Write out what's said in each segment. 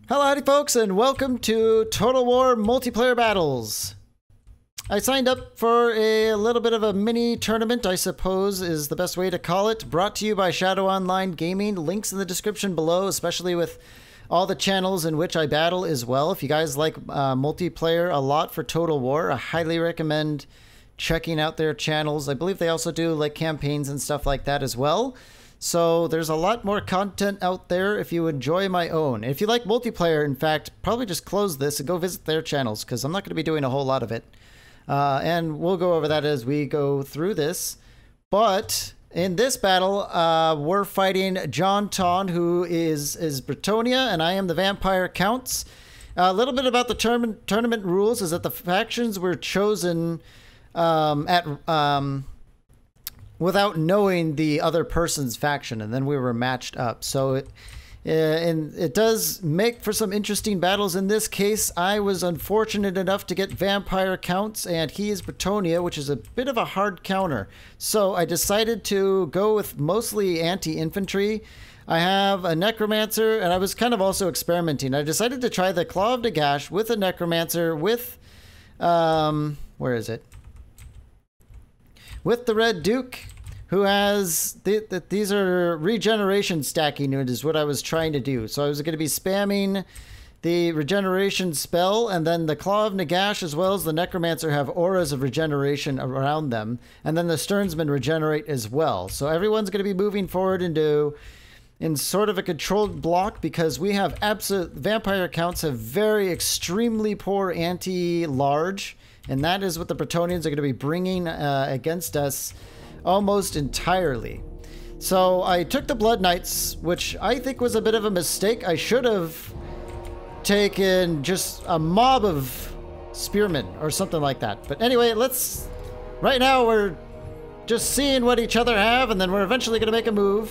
Hello, howdy folks, and welcome to Total War Multiplayer Battles. I signed up for a little bit of a mini tournament, I suppose is the best way to call it, brought to you by ShadowOnlineGaming. Links in the description below, especially with all the channels in which I battle as well. If you guys like multiplayer a lot for Total War, I highly recommend checking out their channels. I believe they also do like campaigns and stuff like that as well. So there's a lot more content out there if you enjoy my own. If you like multiplayer, in fact, probably just close this and go visit their channels because I'm not going to be doing a whole lot of it. And we'll go over that as we go through this. But in this battle, we're fighting John Ton, who is Bretonia, and I am the Vampire Counts. A little bit about the tournament rules is that the factions were chosen without knowing the other person's faction, and then we were matched up. So it does make for some interesting battles. In this case, I was unfortunate enough to get Vampire Counts, and he is Bretonia, which is a bit of a hard counter. So I decided to go with mostly anti-infantry. I have a Necromancer, and I was kind of also experimenting. I decided to try the Claw of Nagash with a Necromancer with, where is it? With the Red Duke, who has, these are regeneration stacking units is what I was trying to do. So I was going to be spamming the regeneration spell, and then the Claw of Nagash as well as the Necromancer have auras of regeneration around them. And then the Sternsmen regenerate as well. So everyone's going to be moving forward in sort of a controlled block because we have Vampire Counts have very extremely poor anti-large. And that is what the Bretonians are going to be bringing against us almost entirely. So I took the Blood Knights, which I think was a bit of a mistake. I should have taken just a mob of spearmen or something like that. But anyway, right now we're just seeing what each other have, and then we're eventually going to make a move.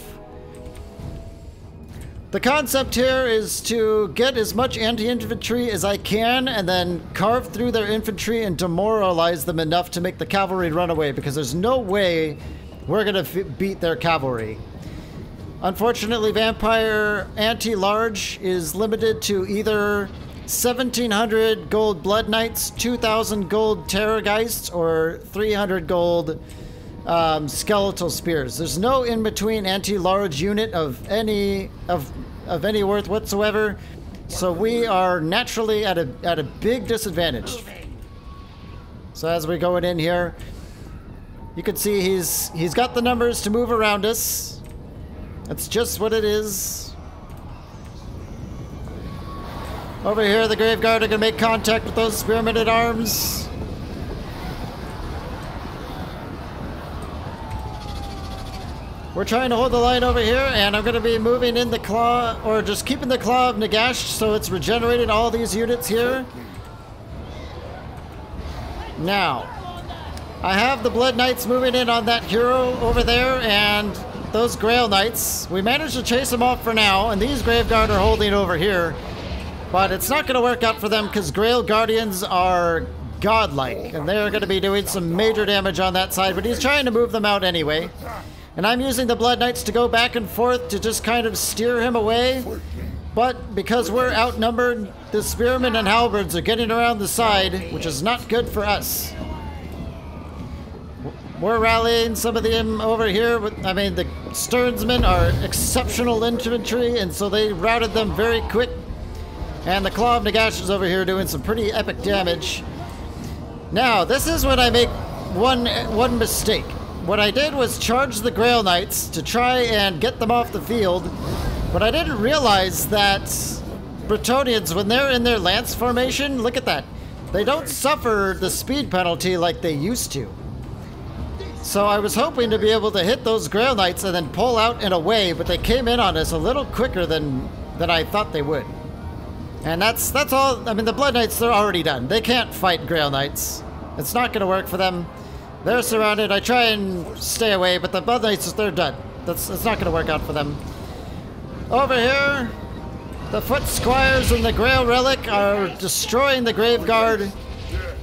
The concept here is to get as much anti-infantry as I can and then carve through their infantry and demoralize them enough to make the cavalry run away, because there's no way we're going to beat their cavalry. Unfortunately, Vampire anti-large is limited to either 1,700 gold Blood Knights, 2,000 gold Terrorgeists, or 300 gold skeletal spears. There's no in-between anti-large unit of any worth whatsoever, so we are naturally at a big disadvantage. So as we're going in here, you can see he's got the numbers to move around us. That's just what it is. Over here, the Graveguard are gonna make contact with those spearmen at arms. We're trying to hold the line over here, and I'm going to be moving in the Claw, or just keeping the Claw of Nagash so it's regenerated all these units here. Now, I have the Blood Knights moving in on that hero over there, and those Grail Knights. We managed to chase them off for now, and these Graveguard are holding over here. But it's not going to work out for them because Grail Guardians are godlike, and they're going to be doing some major damage on that side, but he's trying to move them out anyway. And I'm using the Blood Knights to go back and forth to just kind of steer him away. But because we're outnumbered, the Spearmen and Halberds are getting around the side, which is not good for us. We're rallying some of them over here. I mean, the Sternsmen are exceptional infantry, and so they routed them very quick. And the Claw of Nagash is over here doing some pretty epic damage. Now, this is when I make one mistake. What I did was charge the Grail Knights to try and get them off the field, but I didn't realize that Bretonians, when they're in their lance formation, look at that, they don't suffer the speed penalty like they used to. So I was hoping to be able to hit those Grail Knights and then pull out and away, but they came in on us a little quicker than I thought they would. And that's all. I mean, the Blood Knights, they're already done. They can't fight Grail Knights. It's not going to work for them. They're surrounded. I try and stay away, but the Blood Knights, they're done. It's not going to work out for them. Over here, the Foot Squires and the Grail Relic are destroying the Graveguard.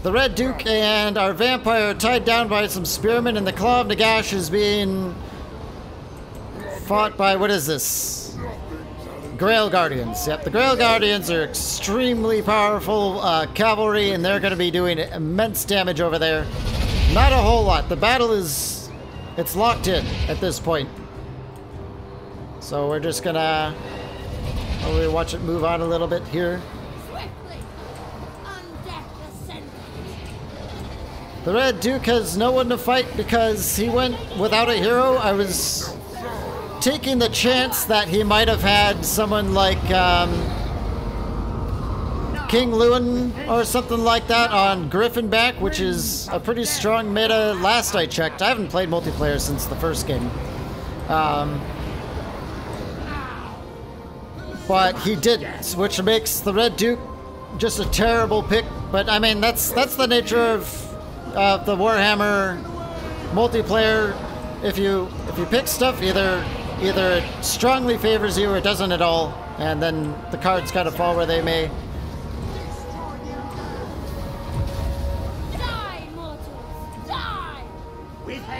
The Red Duke and our Vampire are tied down by some Spearmen, and the Claw of Nagash is being fought by, what is this? Grail Guardians. Yep, the Grail Guardians are extremely powerful cavalry, and they're going to be doing immense damage over there. Not a whole lot. The battle is... it's locked in at this point. So we're just going to... we watch it move on a little bit here. The Red Duke has no one to fight because he went without a hero. I was taking the chance that he might have had someone like King Lewin or something like that on Griffin back, which is a pretty strong meta last I checked. I haven't played multiplayer since the first game. But he didn't, which makes the Red Duke just a terrible pick. But I mean, that's the nature of the Warhammer multiplayer. If you pick stuff, either it strongly favors you or it doesn't at all, and then the cards kind of fall where they may. Die, mortals, die!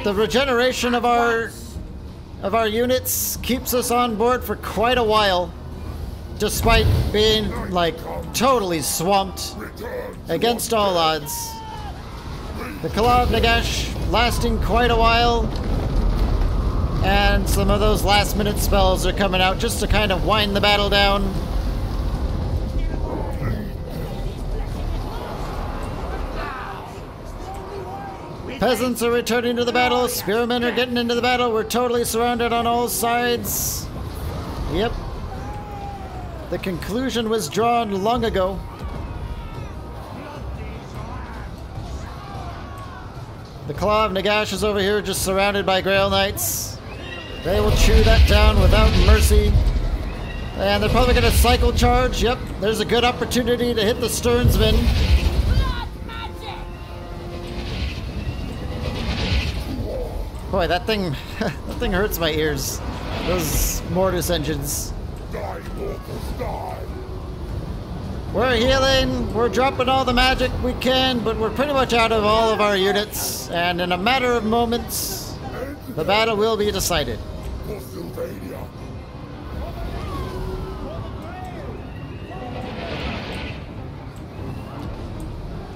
The regeneration of our units keeps us on board for quite a while, despite being like totally swamped against all odds. The Kalav Nagash lasting quite a while, and some of those last minute spells are coming out just to kind of wind the battle down. Peasants are returning to the battle, spearmen are getting into the battle, we're totally surrounded on all sides. Yep. The conclusion was drawn long ago. The Claw of Nagash is over here just surrounded by Grail Knights. They will chew that down without mercy. And they're probably going to cycle charge. Yep, there's a good opportunity to hit the Sternsman. Boy, that thing hurts my ears. Those Mortis engines. We're healing, we're dropping all the magic we can, but we're pretty much out of all of our units, and in a matter of moments, the battle will be decided.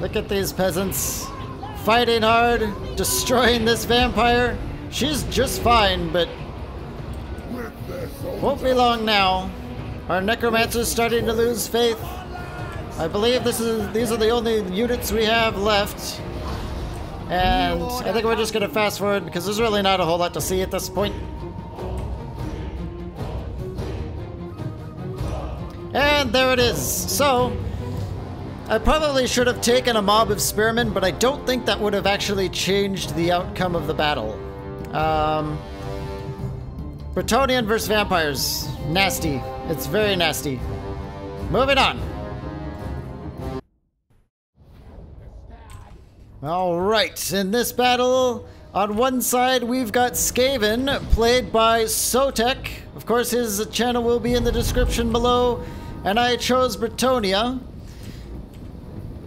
Look at these peasants, fighting hard, destroying this vampire. She's just fine, but won't be long now. Our necromancer's starting to lose faith. I believe these are the only units we have left. And I think we're just going to fast forward because there's really not a whole lot to see at this point. And there it is. So, I probably should have taken a mob of spearmen, but I don't think that would have actually changed the outcome of the battle. Bretonnian versus vampires. Nasty. It's very nasty. Moving on. Alright, in this battle, on one side we've got Skaven, played by Sotek. Of course, his channel will be in the description below. And I chose Bretonnia.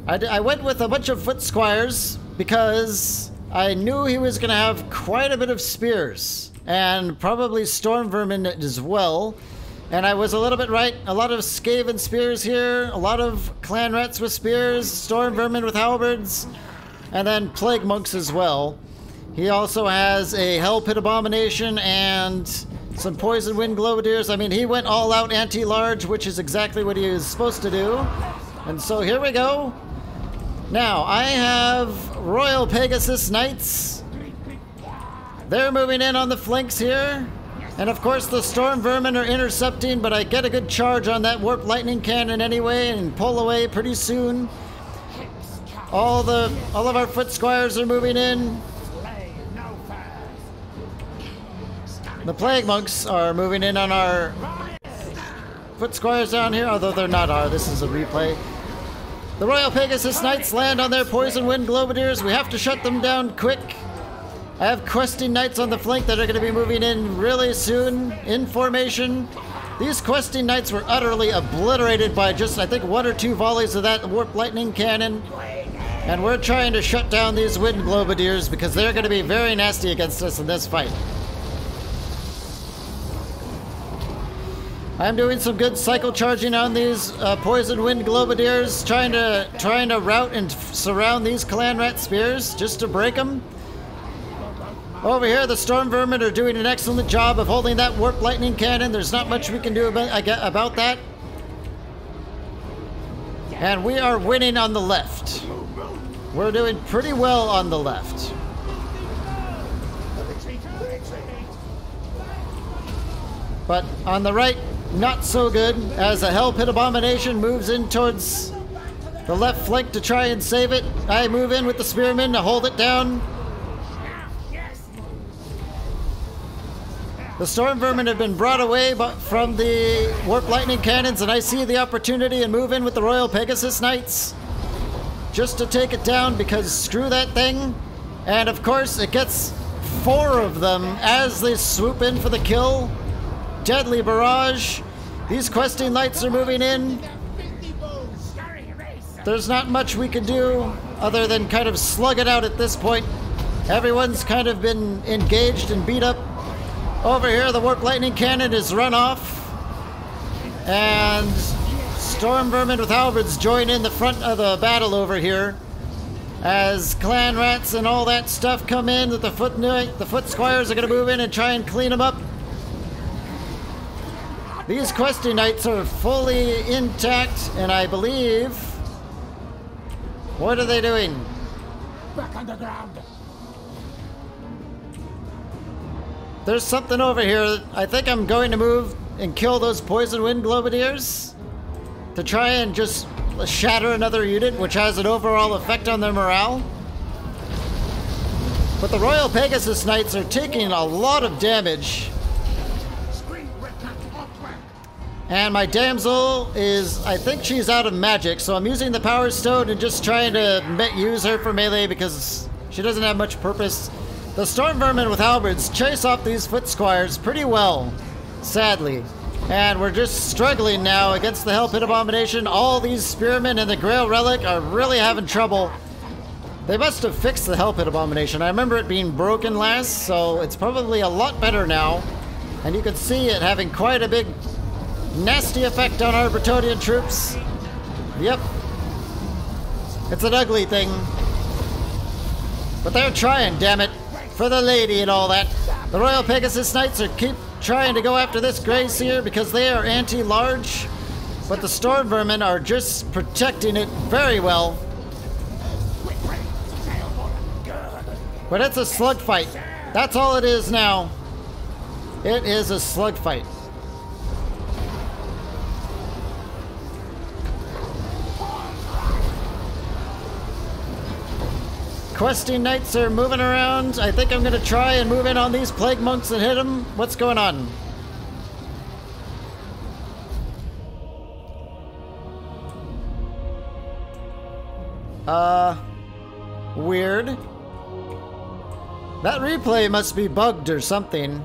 I went with a bunch of foot squires because I knew he was going to have quite a bit of spears. And probably storm vermin as well. And I was a little bit right. A lot of Skaven spears here, a lot of clan rats with spears, storm vermin with halberds. And then Plague Monks as well. He also has a Hell Pit Abomination and some Poison Wind Globadiers. I mean, he went all out anti-large, which is exactly what he was supposed to do. And so here we go. Now, I have Royal Pegasus Knights. They're moving in on the flanks here. And of course the Storm Vermin are intercepting, but I get a good charge on that Warp Lightning Cannon anyway and pull away pretty soon. All of our foot squires are moving in. The Plague Monks are moving in on our foot squires down here, although they're not our. This is a replay. The Royal Pegasus Knights land on their Poison Wind Globadiers. We have to shut them down quick. I have Questing Knights on the flank that are going to be moving in really soon, in formation. These Questing Knights were utterly obliterated by just, I think, 1 or 2 volleys of that Warp Lightning Cannon. And we're trying to shut down these Wind Globadiers because they're going to be very nasty against us in this fight. I'm doing some good cycle charging on these poison wind globadiers, trying to rout and surround these clan rat spears just to break them. Over here, the storm vermin are doing an excellent job of holding that warp lightning cannon. There's not much we can do about that. And we are winning on the left. We're doing pretty well on the left. But on the right, not so good, as a Hell Pit Abomination moves in towards the left flank to try and save it. I move in with the Spearmen to hold it down. The Storm Vermin have been brought away from the Warp Lightning Cannons, and I see the opportunity and move in with the Royal Pegasus Knights just to take it down, because screw that thing. And of course, it gets 4 of them as they swoop in for the kill. Deadly barrage. These questing lights are moving in. There's not much we can do other than kind of slug it out at this point. Everyone's kind of been engaged and beat up. Over here, the Warp Lightning Cannon is run off. And Storm Vermin with halberds join in the front of the battle over here. As clan rats and all that stuff come in, that the foot squires are going to move in and try and clean them up. These questing knights are fully intact, and I believe... What are they doing? Back underground. There's something over here. I think I'm going to move and kill those poison wind globadiers to try and just shatter another unit, which has an overall effect on their morale. But the Royal Pegasus Knights are taking a lot of damage. And my damsel is, I think she's out of magic, so I'm using the Power Stone and just trying to use her for melee because she doesn't have much purpose. The Storm Vermin with halberds chase off these foot squires pretty well, sadly. And we're just struggling now against the Hell Pit Abomination. All these Spearmen and the Grail Relic are really having trouble. They must have fixed the Hell Pit Abomination. I remember it being broken last, so it's probably a lot better now. And you can see it having quite a big nasty effect on our Bretonnian troops. Yep. It's an ugly thing. But they're trying, damn it. For the lady and all that. The Royal Pegasus Knights keep trying to go after this Grey Seer because they are anti-large. But the Storm Vermin are just protecting it very well. But it's a slug fight. That's all it is now. It is a slug fight. Questing Knights are moving around. I think I'm going to try and move in on these Plague Monks and hit them. What's going on? Weird. That replay must be bugged or something.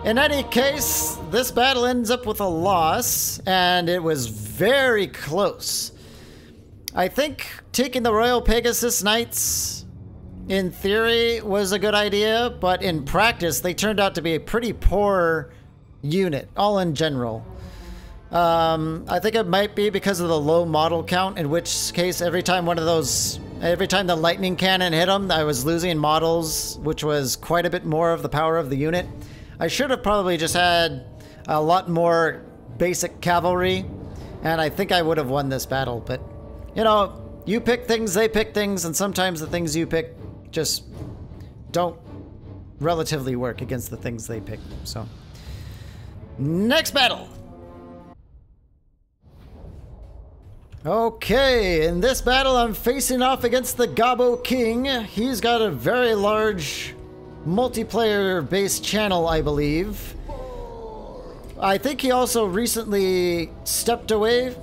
In any case, this battle ends up with a loss, and it was very close. I think taking the Royal Pegasus Knights, in theory, was a good idea, but in practice, they turned out to be a pretty poor unit, all in general. I think it might be because of the low model count, in which case every time the lightning cannon hit them, I was losing models, which was quite a bit more of the power of the unit. I should have probably just had a lot more basic cavalry, and I think I would have won this battle, but... You know, you pick things, they pick things, and sometimes the things you pick just don't relatively work against the things they pick. So, next battle! Okay, in this battle I'm facing off against the Gabo King. He's got a very large multiplayer-based channel, I believe. I think he also recently stepped away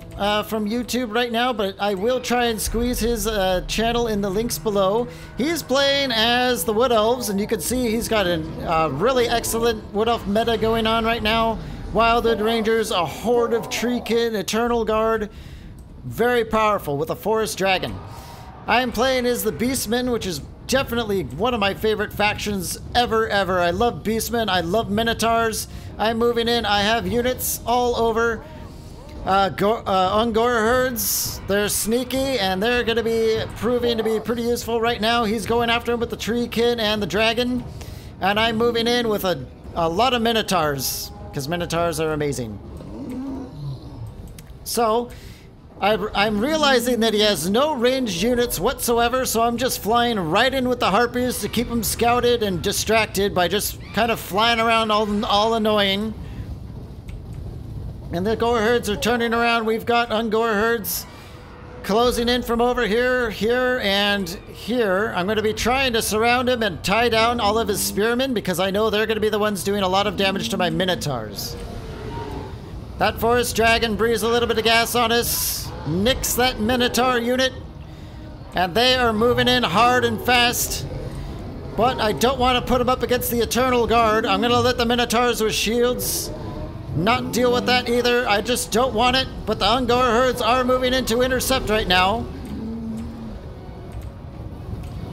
from YouTube right now, but I will try and squeeze his channel in the links below. He's playing as the Wood Elves, and you can see he's got a really excellent Wood Elf meta going on right now. Wildwood Rangers, a horde of Treekin, Eternal Guard. Very powerful with a Forest Dragon. I'm playing as the Beastmen, which is definitely one of my favorite factions ever. I love Beastmen. I love Minotaurs. I'm moving in. I have units all over. Ungor herds. They're sneaky, and they're going to be proving to be pretty useful right now. He's going after him with the Treekin and the Dragon. And I'm moving in with a lot of Minotaurs, because Minotaurs are amazing. So, I'm realizing that he has no ranged units whatsoever, so I'm just flying right in with the Harpies to keep him scouted and distracted by just kind of flying around all annoying. And the Gore herds are turning around. We've got Ungor herds closing in from over here, here, and here. I'm going to be trying to surround him and tie down all of his spearmen because I know they're going to be the ones doing a lot of damage to my Minotaurs. That Forest Dragon breathes a little bit of gas on us, nicks that Minotaur unit, and they are moving in hard and fast. But I don't want to put them up against the Eternal Guard. I'm going to let the Minotaurs with shields not deal with that either. I just don't want it. But the Ungor herds are moving in to intercept right now.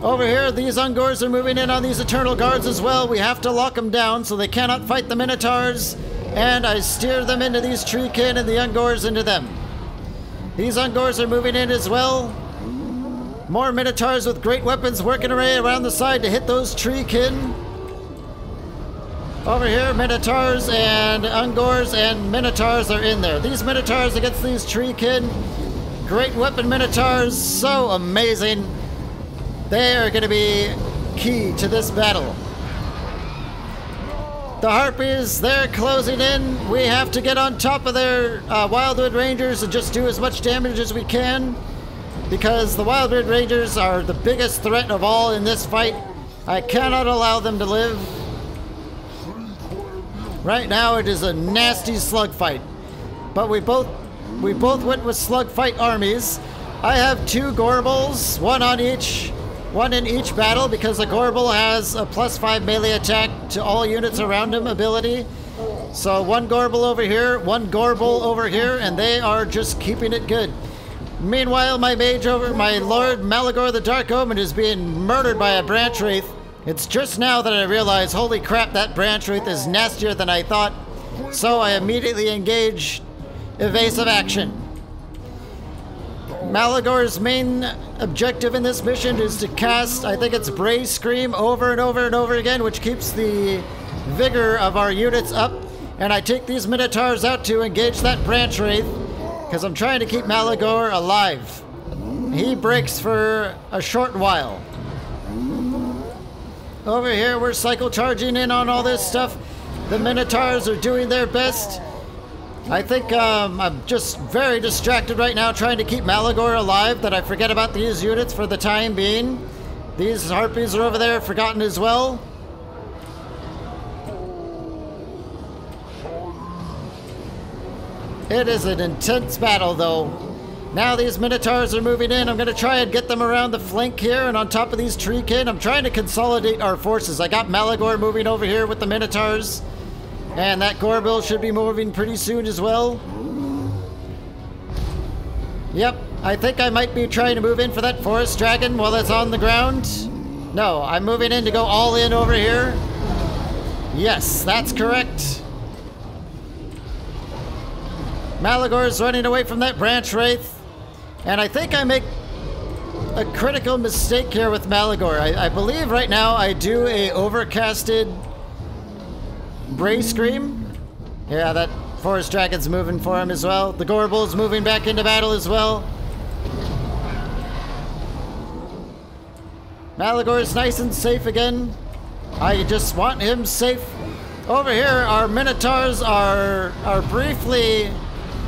Over here, these Ungors are moving in on these Eternal Guards as well. We have to lock them down so they cannot fight the Minotaurs. And I steer them into these Treekin and the Ungors into them. These Ungors are moving in as well. More Minotaurs with great weapons working array around the side to hit those Treekin. Over here, Minotaurs and Ungors and Minotaurs are in there. These Minotaurs against these Treekin. Great weapon Minotaurs, so amazing. They are going to be key to this battle. The Harpies, they're closing in. We have to get on top of their Wildwood Rangers and just do as much damage as we can, because the Wildwood Rangers are the biggest threat of all in this fight. I cannot allow them to live. Right now it is a nasty slug fight, but we both went with slug fight armies. I have 2 Gorbals, one in each battle, because a Gorbal has a +5 melee attack to all units around him ability. So 1 Gorbal over here, 1 Gorbal over here, and they are just keeping it good. Meanwhile, my Lord Malagor the Dark Omen is being murdered by a Branch Wraith. It's just now that I realize, holy crap, that Branch Wraith is nastier than I thought. So I immediately engage evasive action. Malagor's main objective in this mission is to cast, I think it's Bray Scream over and over and over again, which keeps the vigor of our units up. And I take these Minotaurs out to engage that Branch Wraith, because I'm trying to keep Malagor alive. He breaks for a short while. Over here, we're cycle charging in on all this stuff. The Minotaurs are doing their best. I think I'm just very distracted right now trying to keep Malagor alive that I forget about these units for the time being. These Harpies are over there forgotten as well. It is an intense battle though. Now these Minotaurs are moving in. I'm going to try and get them around the flank here and on top of these Treekin. I'm trying to consolidate our forces. I got Malagor moving over here with the Minotaurs. And that Gorbil should be moving pretty soon as well. Yep, I think I might be trying to move in for that Forest Dragon while it's on the ground. No, I'm moving in to go all in over here. Yes, that's correct. Malagor's running away from that Branch Wraith. And I think I make a critical mistake here with Malagor. I believe right now I do a overcasted Bray Scream. Yeah, that Forest Dragon's moving for him as well. The Gorbal's moving back into battle as well. Malagor's nice and safe again. I just want him safe. Over here, our Minotaurs are briefly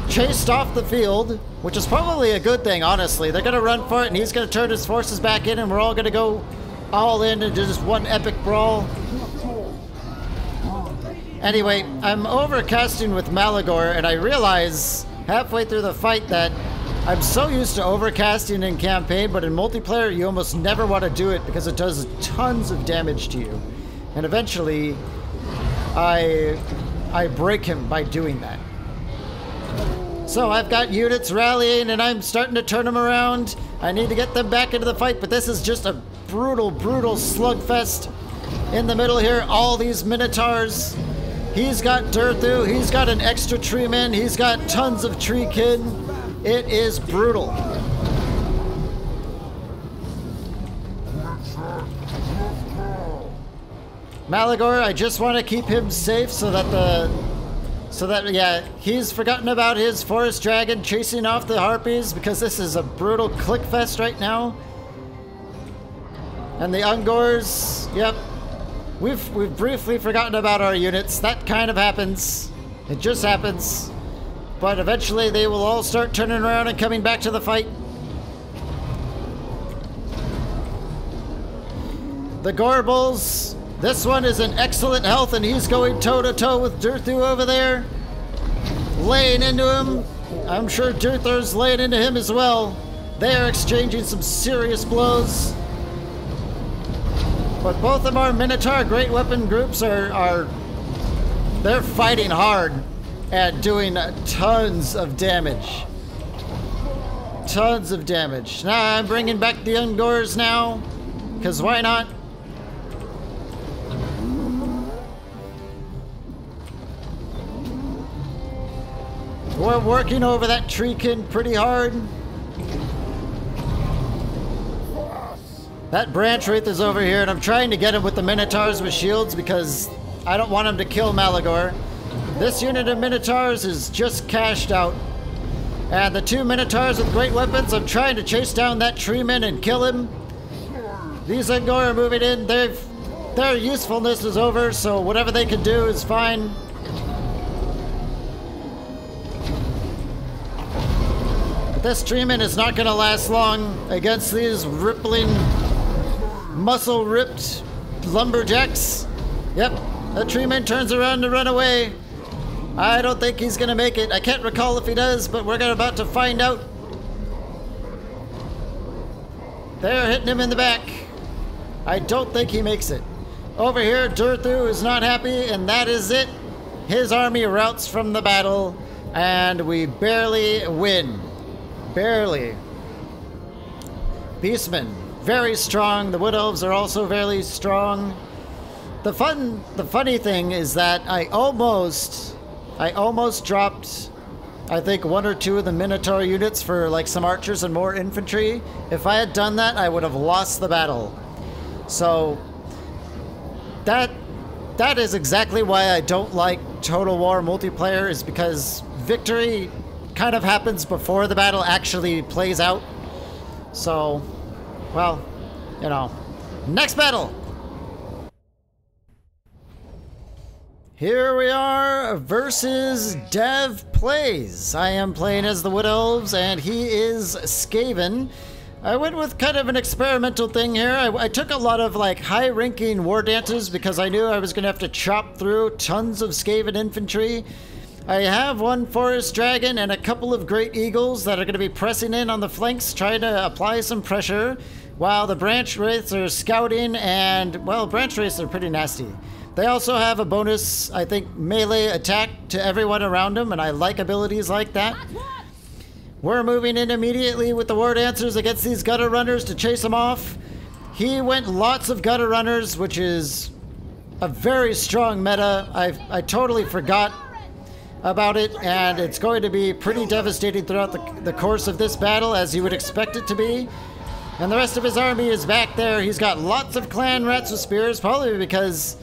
chased off the field, which is probably a good thing, honestly. They're going to run for it, and he's going to turn his forces back in, and we're all going to go all in into just one epic brawl. Anyway, I'm overcasting with Malagor, and I realize halfway through the fight that I'm so used to overcasting in campaign, but in multiplayer, you almost never want to do it because it does tons of damage to you. And eventually, I break him by doing that. So I've got units rallying and I'm starting to turn them around. I need to get them back into the fight, but this is just a brutal, brutal slugfest in the middle here. All these Minotaurs He's got Durthu, he's got an extra treeman, he's got tons of treekin. It is brutal. Malagor, I just want to keep him safe so that yeah, he's forgotten about his forest dragon chasing off the harpies because this is a brutal click fest right now. And the Ungors, yep. We've briefly forgotten about our units. That kind of happens. It just happens. But eventually they will all start turning around and coming back to the fight. The Gorbals. This one is in excellent health and he's going toe-to-toe with Durthu over there. Laying into him. I'm sure Durthu's laying into him as well. They are exchanging some serious blows. But both of our Minotaur great weapon groups they're fighting hard and doing tons of damage. Tons of damage. Now I'm bringing back the Ungors now, because why not? We're working over that treekin pretty hard. That branch wraith is over here, and I'm trying to get him with the Minotaurs with shields because I don't want him to kill Malagor. This unit of Minotaurs is just cashed out. And the two Minotaurs with great weapons, I'm trying to chase down that treeman and kill him. These Ungor are moving in. Their usefulness is over, so whatever they can do is fine. But this treeman is not going to last long against these rippling, muscle-ripped lumberjacks. Yep, the treeman turns around to run away. I don't think he's gonna make it. I can't recall if he does, but we're about to find out. They're hitting him in the back. I don't think he makes it. Over here, Durthu is not happy, and that is it. His army routs from the battle, and we barely win. Barely. Beastmen, very strong. The Wood Elves are also very strong. The funny thing is that I almost dropped, I think, one or two of the Minotaur units for like some archers and more infantry. If I had done that, I would have lost the battle. So that is exactly why I don't like Total War multiplayer, is because victory kind of happens before the battle actually plays out. So, well, you know, next battle. Here we are versus Dev Plays. I am playing as the Wood Elves and he is Skaven. I went with kind of an experimental thing here. I took a lot of like high-ranking war dancers because I knew I was going to have to chop through tons of Skaven infantry. I have one Forest Dragon and a couple of Great Eagles that are going to be pressing in on the flanks, trying to apply some pressure, while the Branch Wraiths are scouting and, well, Branch Wraiths are pretty nasty. They also have a bonus, I think, melee attack to everyone around them, and I like abilities like that. We're moving in immediately with the War Dancers against these Gutter Runners to chase them off. He went lots of Gutter Runners, which is a very strong meta. I totally forgot about it, and it's going to be pretty devastating throughout the course of this battle, as you would expect it to be. And the rest of his army is back there. He's got lots of clan rats with spears, probably because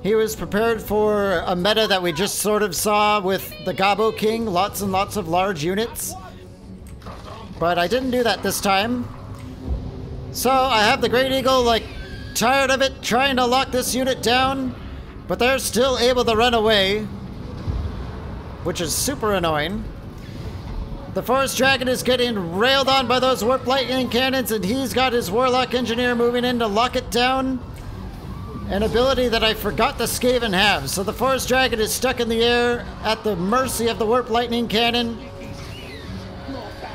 he was prepared for a meta that we just sort of saw with the Gabo King, lots and lots of large units. But I didn't do that this time. So I have the Great Eagle, like, tired of it, trying to lock this unit down, but they're still able to run away, which is super annoying. The Forest Dragon is getting railed on by those Warp Lightning Cannons, and he's got his Warlock Engineer moving in to lock it down. An ability that I forgot the Skaven have. So the Forest Dragon is stuck in the air at the mercy of the Warp Lightning Cannon.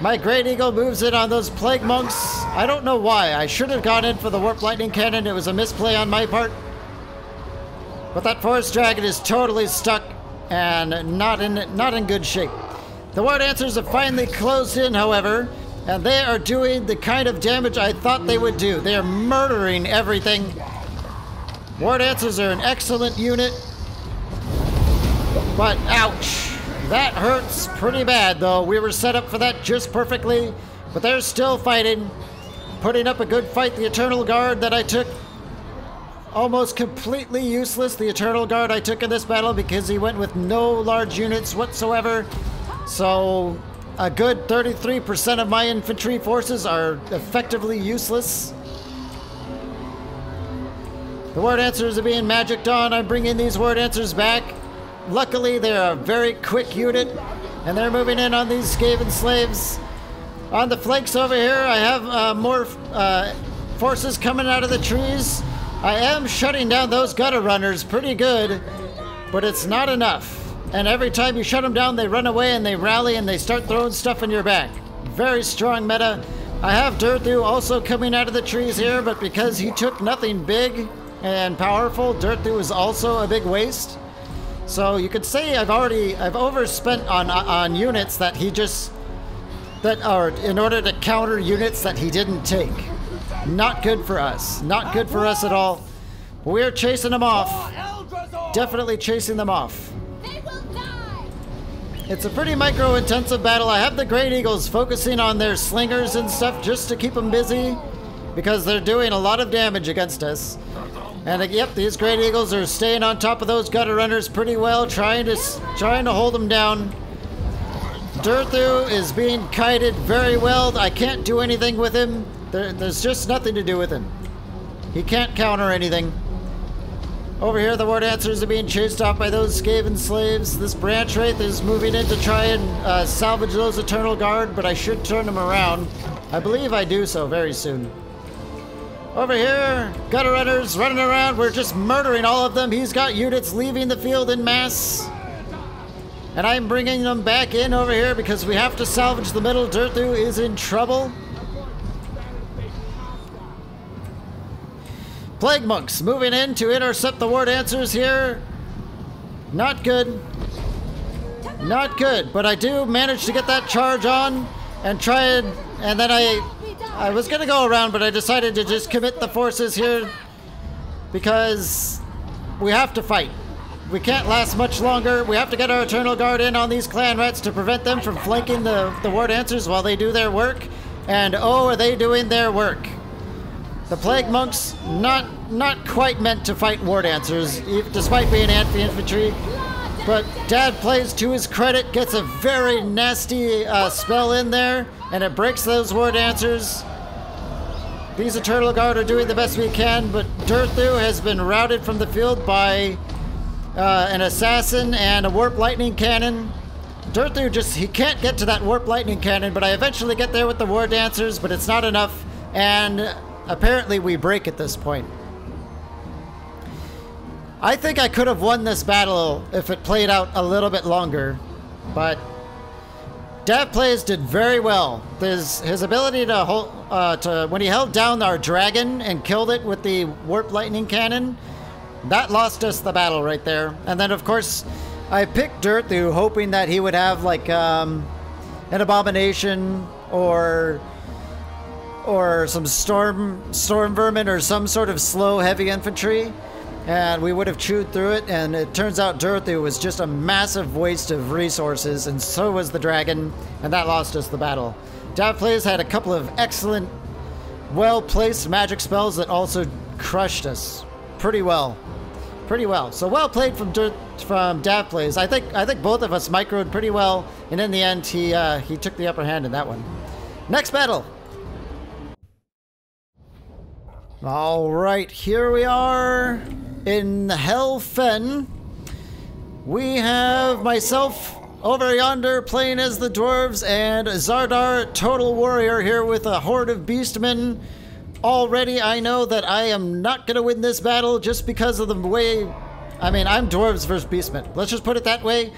My Great Eagle moves in on those Plague Monks. I don't know why. I should have gone in for the Warp Lightning Cannon. It was a misplay on my part. But that Forest Dragon is totally stuck and not in good shape. The War Dancers have finally closed in, however, and they are doing the kind of damage I thought they would do. They are murdering everything. War Dancers are an excellent unit. But ouch! That hurts pretty bad though. We were set up for that just perfectly, but they're still fighting. Putting up a good fight. The Eternal Guard that I took, almost completely useless. The Eternal Guard I took in this battle because he went with no large units whatsoever. So a good 33% of my infantry forces are effectively useless. The Word Answers are being magicked on. I'm bringing these Word Answers back. Luckily, they're a very quick unit, and they're moving in on these Skaven slaves. On the flanks over here, I have more forces coming out of the trees. I am shutting down those gutter runners pretty good, but it's not enough. And every time you shut them down, they run away and they rally and they start throwing stuff in your back. Very strong meta. I have Durthu also coming out of the trees here, but because he took nothing big and powerful, Durthu is also a big waste. So you could say I've overspent on units that he just, that are in order to counter units that he didn't take. Not good for us. Not good for us at all. We're chasing them off. Definitely chasing them off. They will die. It's a pretty micro-intensive battle. I have the Great Eagles focusing on their slingers and stuff just to keep them busy because they're doing a lot of damage against us. And yep, these Great Eagles are staying on top of those gutter runners pretty well, trying to hold them down. Durthu is being kited very well. I can't do anything with him. There's just nothing to do with him. He can't counter anything. Over here, the Word Answers are being chased off by those Skaven slaves. This Branch Wraith is moving in to try and salvage those Eternal Guard, but I should turn them around. I believe I do so very soon. Over here, gutter runners running around. We're just murdering all of them. He's got units leaving the field in mass. And I'm bringing them back in over here because we have to salvage the middle. Durthu is in trouble. Plague Monks moving in to intercept the Word Answers here. Not good. Not good, but I do manage to get that charge on and try and then I was gonna go around, but I decided to just commit the forces here because we have to fight. We can't last much longer. We have to get our Eternal Guard in on these clan rats to prevent them from flanking the Word Answers while they do their work. And oh, are they doing their work. The Plague Monks, not quite meant to fight Ward Answers, despite being anti-infantry. But Dad Plays, to his credit, gets a very nasty spell in there, and it breaks those Ward Answers. These Eternal Guard are doing the best we can, but Durthu has been routed from the field by an Assassin and a Warp Lightning Cannon. Durthu he can't get to that Warp Lightning Cannon, but I eventually get there with the Ward Answers, but it's not enough, and apparently we break at this point. I think I could have won this battle if it played out a little bit longer, but Dav Plays did very well. His ability to hold, when he held down our dragon and killed it with the Warp Lightning Cannon, that lost us the battle right there. And then of course, I picked Durthu hoping that he would have like an Abomination or some storm vermin or some sort of slow heavy infantry, and we would have chewed through it. And it turns out Durthu was just a massive waste of resources, and so was the dragon, and that lost us the battle. Dav Plays had a couple of excellent, well-placed magic spells that also crushed us pretty well. Pretty well. So well played from Dav Plays. I think both of us microed pretty well, and in the end he took the upper hand in that one. Next battle. All right, here we are in Hel Fen. We have myself over yonder playing as the dwarves, and Zardar, Total Warrior, here with a horde of beastmen. Already I know that I am not going to win this battle just because of the way... I mean, I'm dwarves versus beastmen. Let's just put it that way.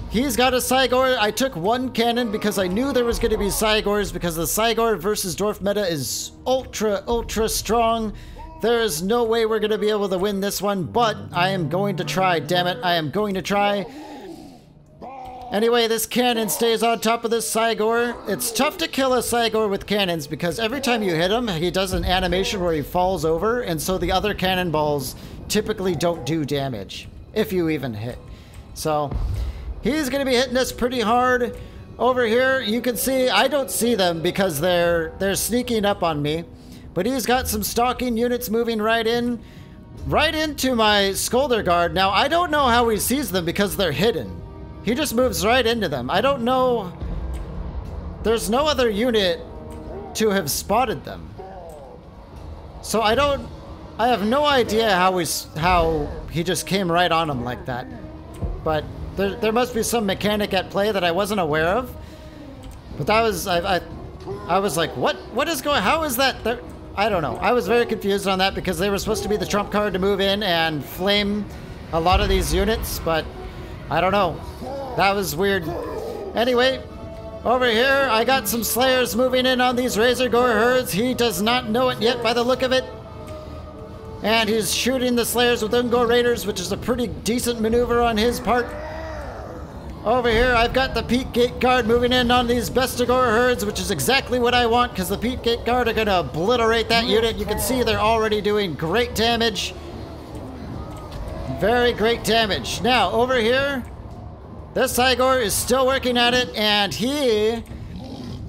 He's got a Cygor. I took one cannon because I knew there was going to be Cygors, because the Cygor versus dwarf meta is ultra strong. There is no way we're going to be able to win this one, but I am going to try, damn it. I am going to try. Anyway, this cannon stays on top of this Cygor. It's tough to kill a Cygor with cannons because every time you hit him, he does an animation where he falls over, and so the other cannonballs typically don't do damage, if you even hit. So he's going to be hitting us pretty hard. Over here, you can see, I don't see them because they're sneaking up on me. But he's got some stalking units moving right into my Scolder Guard. Now, I don't know how he sees them because they're hidden. He just moves right into them. I don't know. There's no other unit to have spotted them. So I have no idea how he just came right on them like that. But there must be some mechanic at play that I wasn't aware of. But that was, I was like, what is going, how is that there? I don't know. I was very confused on that because they were supposed to be the trump card to move in and flame a lot of these units, but I don't know. That was weird. Anyway, over here, I got some Slayers moving in on these Razor Gore herds. He does not know it yet by the look of it. And he's shooting the Slayers with Ungor Raiders, which is a pretty decent maneuver on his part. Over here, I've got the Peak Gate Guard moving in on these Bestigor herds, which is exactly what I want, because the Peak Gate Guard are going to obliterate that unit. You can see they're already doing great damage. Very great damage. Now, over here, this Cygor is still working at it, and he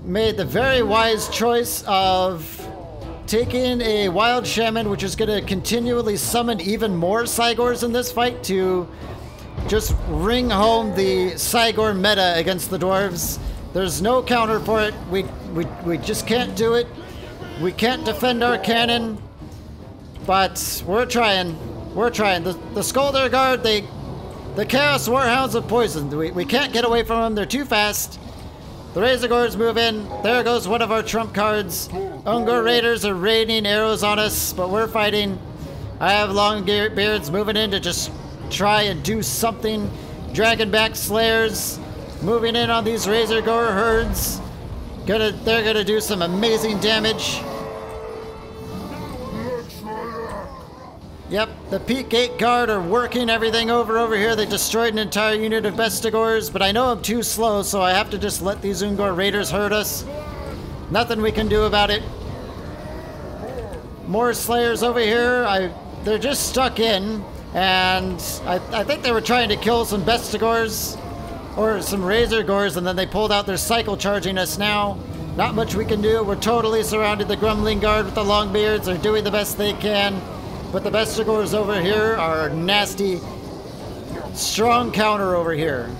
made the very wise choice of taking a Wild Shaman, which is going to continually summon even more Cygors in this fight to just ring home the Cygor meta against the dwarves. There's no counter for it. We just can't do it. We can't defend our cannon, but we're trying. We're trying. The Scolder Guard, the Chaos Warhounds of Poison. We can't get away from them. They're too fast. The Razor Gores move in. There goes one of our trump cards. Ungor Raiders are raining arrows on us, but we're fighting. I have long beards moving in to just try and do something. Dragonback Slayers moving in on these Razor Gore herds. They're gonna do some amazing damage. Yep, the Peak Gate Guard are working everything over here. They destroyed an entire unit of Bestigors, but I know I'm too slow, so I have to just let these Ungor Raiders hurt us. Nothing we can do about it. More Slayers over here. They're just stuck in, and I think they were trying to kill some Bestigors or some Razor Gores, and then they pulled out their cycle charging us now. Not much we can do. We're totally surrounded. The Grumbling Guard with the long beards are doing the best they can. But the Bestigors over here are nasty. Strong counter over here.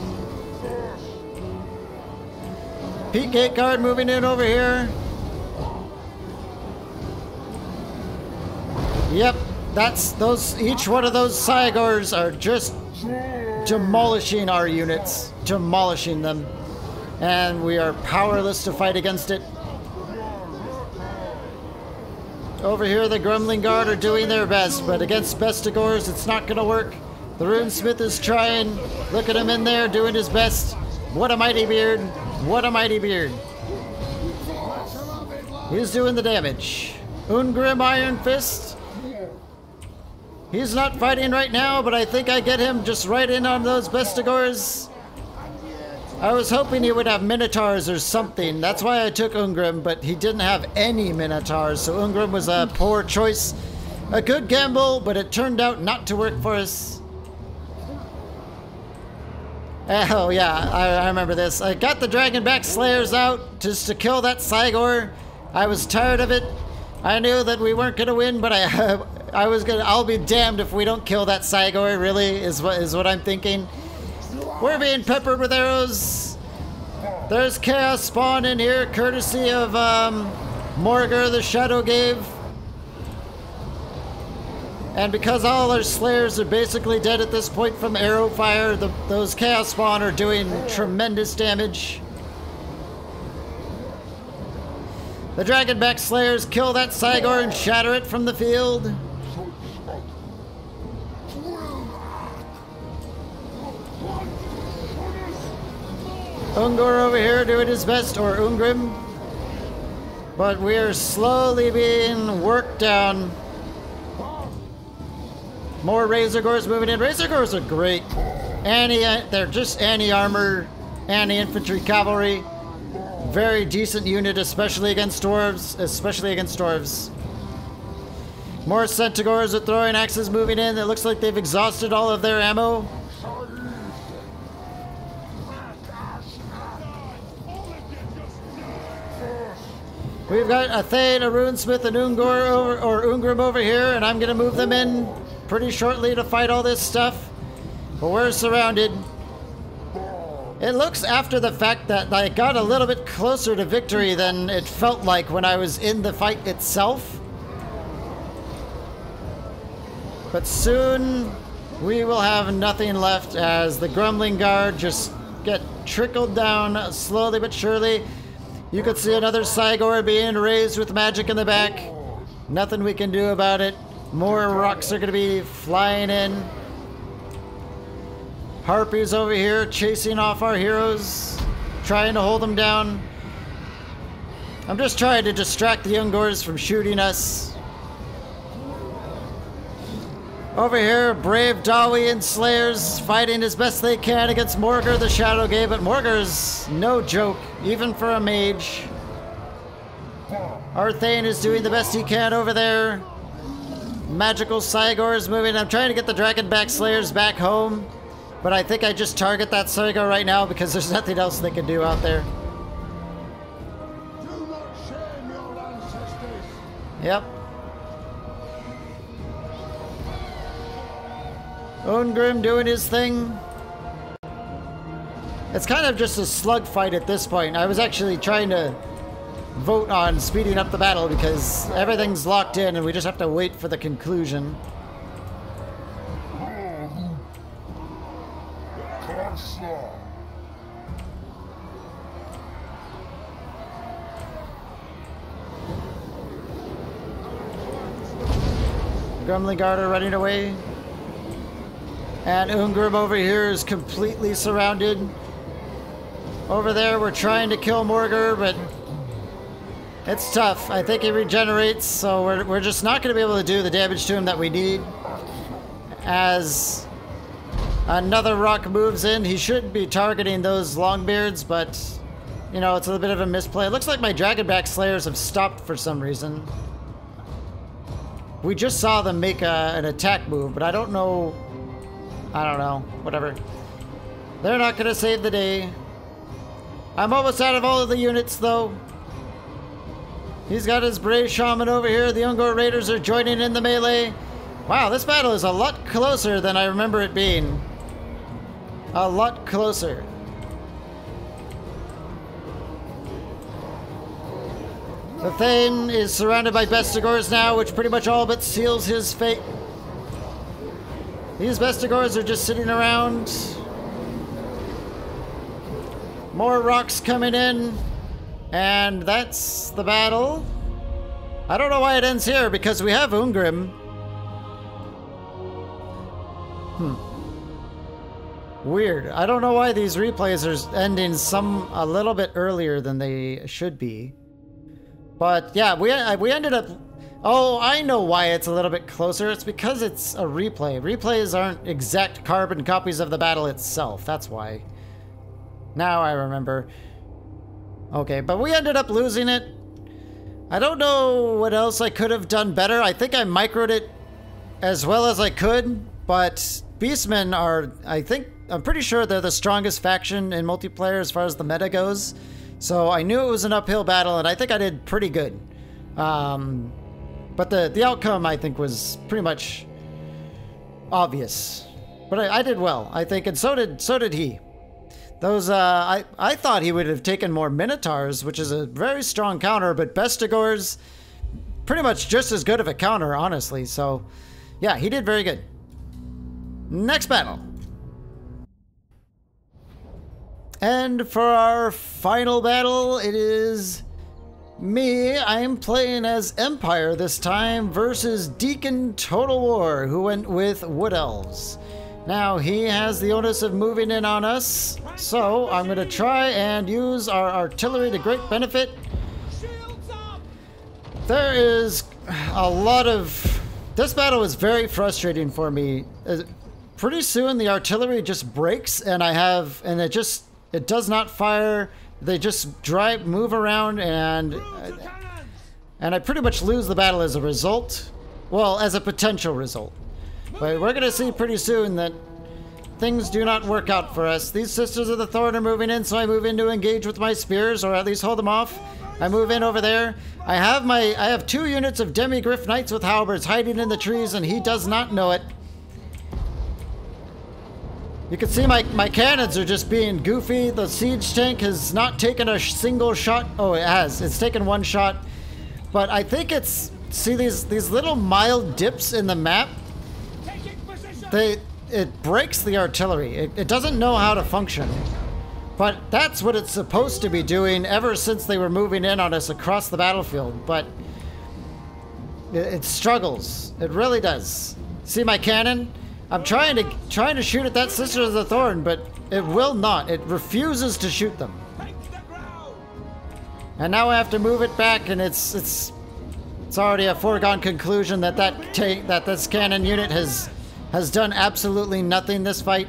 Peak Gate Guard moving in over here. Yep, each one of those Cygors are just demolishing our units. Demolishing them. And we are powerless to fight against it. Over here, the Grumbling Guard are doing their best, but against Bestigors, it's not going to work. The Runesmith is trying. Look at him in there, doing his best. What a mighty beard. What a mighty beard. He's doing the damage. Ungrim Iron Fist. He's not fighting right now, but I think I get him just right in on those Bestigors. I was hoping he would have Minotaurs or something. That's why I took Ungrim, but he didn't have any Minotaurs, so Ungrim was a poor choice. A good gamble, but it turned out not to work for us. Oh yeah, I remember this. I got the Dragonback Slayers out just to kill that Cygor. I was tired of it. I knew that we weren't gonna win, but I'll be damned if we don't kill that Cygor, really, is what I'm thinking. We're being peppered with arrows. There's Chaos Spawn in here, courtesy of Morgar the Shadow gave. And because all our Slayers are basically dead at this point from arrow fire, those Chaos Spawn are doing tremendous damage. The Dragonback Slayers kill that Cygor and shatter it from the field. Ungor over here doing his best, or Ungrim. But we're slowly being worked down. More Razor Gores moving in. Razor Gores are great. They're just anti-armor, anti-infantry cavalry. Very decent unit, especially against dwarves. More Centaurs are throwing axes moving in. It looks like they've exhausted all of their ammo. We've got a Thane, a Runesmith, an Ungrim over here, and I'm gonna move them in pretty shortly to fight all this stuff. But we're surrounded. It looks after the fact that I got a little bit closer to victory than it felt like when I was in the fight itself. But soon we will have nothing left as the Grumbling Guard just get trickled down slowly but surely. You could see another Cygor being raised with magic in the back. Nothing we can do about it. More rocks are going to be flying in. Harpies over here chasing off our heroes, trying to hold them down. I'm just trying to distract the Ungors from shooting us. Over here, brave Dawi Slayers fighting as best they can against Morgar the Shadowgate, but Morgar's no joke, even for a mage. Our Thane is doing the best he can over there. Magical Cygor is moving. I'm trying to get the Dragonback Slayers back home, but I think I just target that Cygor right now because there's nothing else they can do out there. Do not shame your ancestors. Yep. Ungrim doing his thing. It's kind of just a slug fight at this point. I was actually trying to vote on speeding up the battle because everything's locked in and we just have to wait for the conclusion. Grumbling Guard are running away. And Ungrim over here is completely surrounded. Over there, we're trying to kill Morgar, but it's tough. I think he regenerates, so we're just not going to be able to do the damage to him that we need. As another rock moves in, he should be targeting those Longbeards, but, you know, it's a little bit of a misplay. It looks like my Dragonback Slayers have stopped for some reason. We just saw them make an attack move, but I don't know. I don't know. Whatever. They're not going to save the day. I'm almost out of all of the units, though. He's got his Brave Shaman over here. The Ungor Raiders are joining in the melee. Wow, this battle is a lot closer than I remember it being. A lot closer. The Thane is surrounded by Bestigors now, which pretty much all but seals his fate. These Bestigors are just sitting around. More rocks coming in. And that's the battle. I don't know why it ends here, because we have Ungrim. Weird. I don't know why these replays are ending a little bit earlier than they should be. But yeah, we ended up... Oh, I know why it's a little bit closer. It's because it's a replay. Replays aren't exact carbon copies of the battle itself. That's why. Now I remember. Okay, but we ended up losing it. I don't know what else I could have done better. I think I microed it as well as I could, but Beastmen are, I'm pretty sure they're the strongest faction in multiplayer as far as the meta goes. So I knew it was an uphill battle, and I think I did pretty good. But the outcome, I think, was pretty much obvious. But I did well, I think, and so did he. Those, I thought he would have taken more Minotaurs, which is a very strong counter, but Bestigors, pretty much just as good of a counter, honestly. So, yeah, he did very good. Next battle. And for our final battle, it is me. I'm playing as Empire this time versus Deacon Total War, who went with Wood Elves. Now, he has the onus of moving in on us, so I'm going to try and use our artillery to great benefit. There is a lot of... This battle is very frustrating for me. Pretty soon the artillery just breaks, and it does not fire. They just move around, and I pretty much lose the battle as a result. Well, as a potential result. But we're going to see pretty soon that things do not work out for us. These Sisters of the Thorn are moving in, so I move in to engage with my spears, or at least hold them off. I move in over there. I have 2 units of Demigryph Knights with halberds hiding in the trees, and he does not know it. You can see my cannons are just being goofy. The siege tank has not taken a single shot. Oh, it has. It's taken 1 shot. But I think it's... See these little mild dips in the map? It breaks the artillery. It doesn't know how to function. But that's what it's supposed to be doing ever since they were moving in on us across the battlefield. But it struggles. It really does. See my cannon? I'm trying to shoot at that Sisters of the Thorn, but it will not. It refuses to shoot them. And now I have to move it back, and it's already a foregone conclusion that this cannon unit has done absolutely nothing this fight.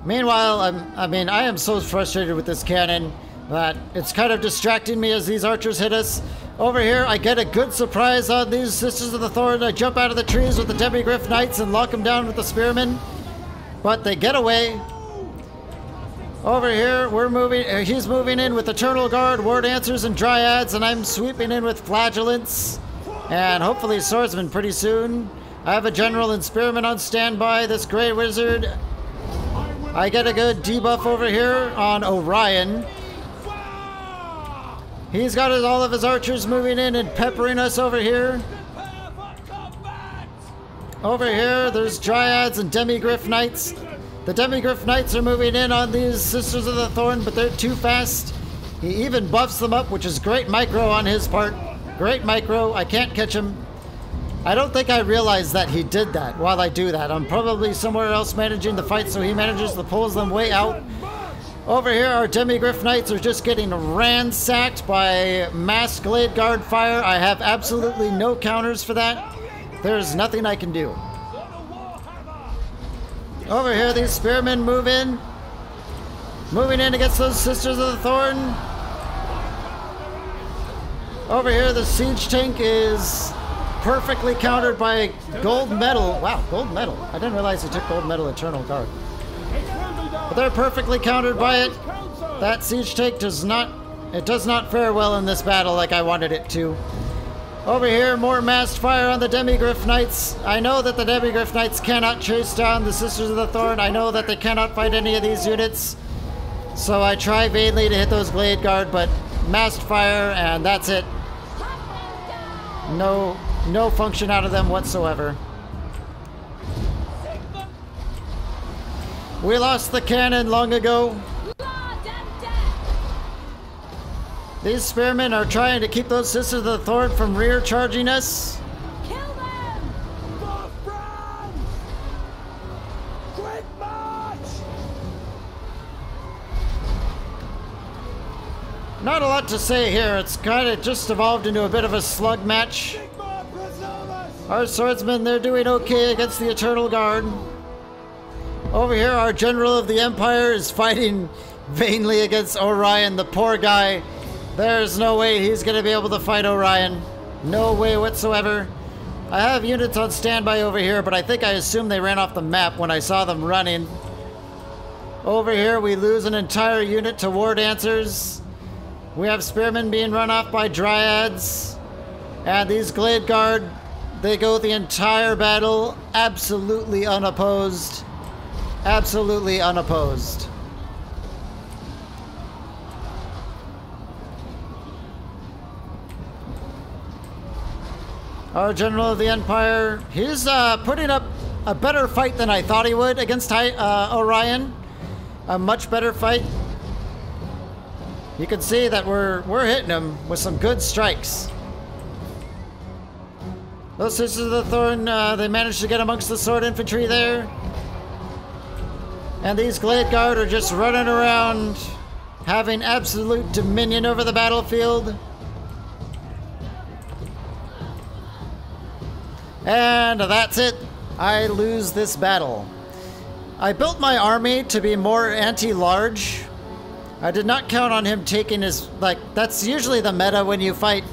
Meanwhile, I am so frustrated with this cannon that it's kind of distracting me as these archers hit us. Over here, I get a good surprise on these Sisters of the Thorn. I jump out of the trees with the Demigryph Knights and lock them down with the Spearmen. But they get away. Over here, he's moving in with Eternal Guard, War Dancers, and Dryads, and I'm sweeping in with Flagellants. And hopefully Swordsmen pretty soon. I have a General and Spearmen on standby. This Grey Wizard. I get a good debuff over here on Orion. He's got all of his archers moving in and peppering us over here. Over here, there's Dryads and Demigryph Knights. The Demigryph Knights are moving in on these Sisters of the Thorn, but they're too fast. He even buffs them up, which is great micro on his part. Great micro. I can't catch him. I don't think I realized that he did that while I do that. I'm probably somewhere else managing the fight, so he manages to pull them way out. Over here, our Demigryph Knights are just getting ransacked by mass Glade Guard fire. I have absolutely no counters for that. There's nothing I can do. Over here, these Spearmen move in. Moving in against those Sisters of the Thorn. Over here, the siege tank is perfectly countered by gold medal. Wow, gold medal. I didn't realize it took gold medal Eternal Guard. But they're perfectly countered by it. That siege tank does not fare well in this battle like I wanted it to. Over here, more massed fire on the Demigryph Knights. I know that the Demigryph Knights cannot chase down the Sisters of the Thorn. I know that they cannot fight any of these units. So I try vainly to hit those Glade Guard, but massed fire, and that's it. No function out of them whatsoever. We lost the cannon long ago. These Spearmen are trying to keep those Sisters of the Thorn from rear charging us. Kill them! Quick march! Not a lot to say here. It's kind of just evolved into a bit of a slug match. Our swordsmen, they're doing okay against the Eternal Guard. Over here, our General of the Empire is fighting vainly against Orion, the poor guy. There's no way he's going to be able to fight Orion. No way whatsoever. I have units on standby over here, but I think I assumed they ran off the map when I saw them running. Over here, we lose an entire unit to War Dancers. We have Spearmen being run off by Dryads. And these Glade Guard, they go the entire battle absolutely unopposed. Absolutely unopposed. Our General of the Empire, he's putting up a better fight than I thought he would against Orion. A much better fight. You can see that we're hitting him with some good strikes. Those Sisters of the Thorn, they managed to get amongst the sword infantry there. And these Glade Guard are just running around, having absolute dominion over the battlefield. And that's it. I lose this battle. I built my army to be more anti-large. I did not count on him taking his... that's usually the meta when you fight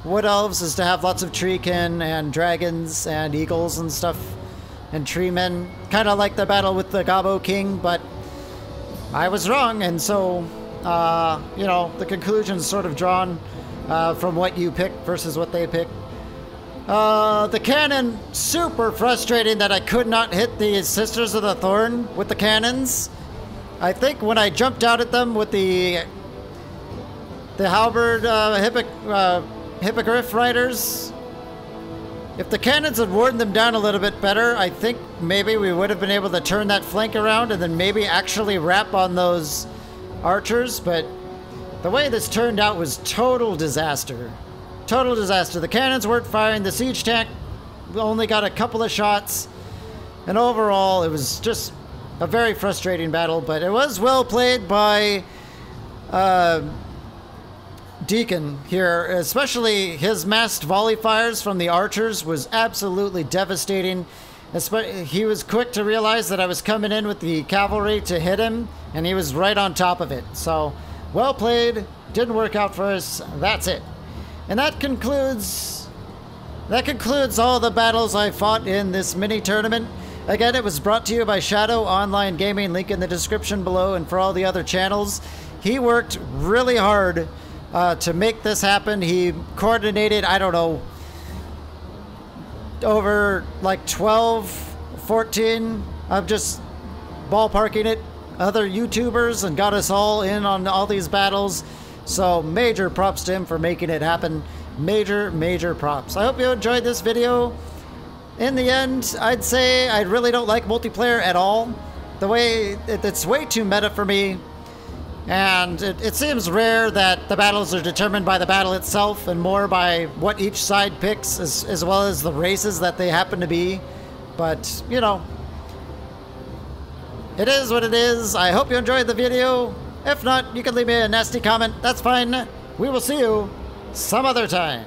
Wood Elves, is to have lots of treekin and dragons and eagles and stuff. And treemen. Kind of like the battle with the Gabo King, but I was wrong, and so you know, the conclusions sort of drawn from what you pick versus what they pick. The cannon, super frustrating that I could not hit the Sisters of the Thorn with the cannons. I think when I jumped out at them with the halberd hippogriff riders, if the cannons had worn them down a little bit better, I think maybe we would have been able to turn that flank around and then maybe actually wrap on those archers, but the way this turned out was total disaster. Total disaster. The cannons weren't firing, the siege tank only got a couple of shots, and overall it was just a very frustrating battle, but it was well played by Deacon here, especially his massed volley fires from the archers was absolutely devastating. He was quick to realize that I was coming in with the cavalry to hit him, and he was right on top of it. So, well played. Didn't work out for us. That's it. And that concludes all the battles I fought in this mini tournament. Again, it was brought to you by ShadowOnlineGaming, link in the description below, and for all the other channels. He worked really hard to make this happen. He coordinated, I don't know, over like 12, 14, I'm just ballparking it, other YouTubers, and got us all in on all these battles. So major props to him for making it happen. Major props. I hope you enjoyed this video. In the end, I'd say I really don't like multiplayer at all. The way it's way too meta for me. And it seems rare that the battles are determined by the battle itself and more by what each side picks, as well as the races that they happen to be. But, you know, it is what it is. I hope you enjoyed the video. If not, you can leave me a nasty comment. That's fine. We will see you some other time.